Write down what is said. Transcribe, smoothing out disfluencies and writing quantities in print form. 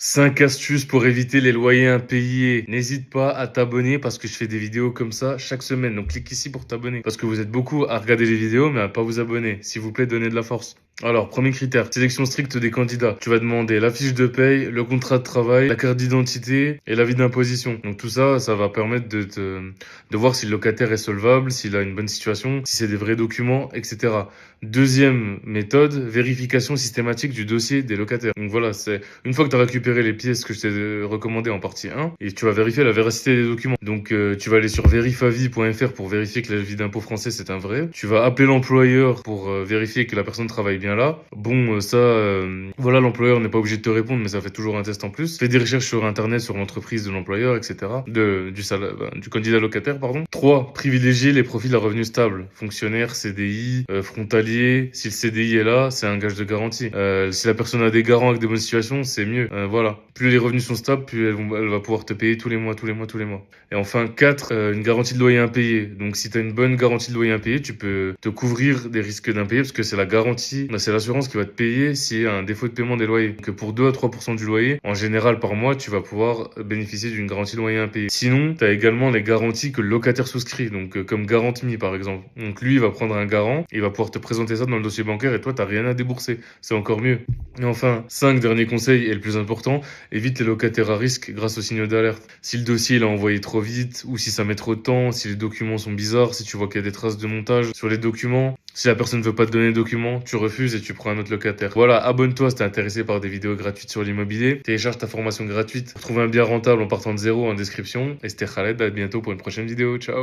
5 astuces pour éviter les loyers impayés. N'hésite pas à t'abonner parce que je fais des vidéos comme ça chaque semaine. Donc clique ici pour t'abonner. Parce que vous êtes beaucoup à regarder les vidéos mais à pas vous abonner. S'il vous plaît, donnez de la force. Alors, premier critère, sélection stricte des candidats. Tu vas demander la fiche de paye, le contrat de travail, la carte d'identité et l'avis d'imposition. Donc tout ça, ça va permettre de voir si le locataire est solvable, s'il a une bonne situation, si c'est des vrais documents, etc. Deuxième méthode, vérification systématique du dossier des locataires. Donc voilà, c'est une fois que tu as récupéré les pièces que je t'ai recommandées en partie 1, et tu vas vérifier la véracité des documents. Donc tu vas aller sur verifavis.fr pour vérifier que l'avis d'impôt français c'est un vrai. Tu vas appeler l'employeur pour vérifier que la personne travaille bien là. Bon, voilà, l'employeur n'est pas obligé de te répondre, mais ça fait toujours un test en plus. Fais des recherches sur Internet, sur l'entreprise de l'employeur, etc. Du candidat locataire, pardon. 3. Privilégier les profils à revenus stables. Fonctionnaire, CDI, frontalier. Si le CDI est là, c'est un gage de garantie. Si la personne a des garants avec des bonnes situations, c'est mieux. Voilà. Plus les revenus sont stables, plus elle va pouvoir te payer tous les mois. Et enfin, 4. Une garantie de loyer impayé. Donc, si tu as une bonne garantie de loyer impayé, tu peux te couvrir des risques d'impayé parce que c'est la garantie, c'est l'assurance qui va te payer s'il y a un défaut de paiement des loyers. Donc, pour 2 à 3% du loyer, en général, par mois, tu vas pouvoir bénéficier d'une garantie de loyer impayé. Sinon, tu as également les garanties que le locataire souscrit. Donc, comme GarantMe, par exemple. Donc, lui, il va prendre un garant, il va pouvoir te présenter ça dans le dossier bancaire et toi, t'as rien à débourser. C'est encore mieux. Et enfin, 5 derniers conseils et le plus important, évite les locataires à risque grâce aux signaux d'alerte. Si le dossier il a envoyé trop vite, ou si ça met trop de temps, si les documents sont bizarres, si tu vois qu'il y a des traces de montage sur les documents, si la personne ne veut pas te donner les documents, tu refuses et tu prends un autre locataire. Voilà, abonne-toi si t'es intéressé par des vidéos gratuites sur l'immobilier. Télécharge ta formation gratuite pour trouver un bien rentable en partant de zéro en description. Et c'était Khaled, à bientôt pour une prochaine vidéo. Ciao!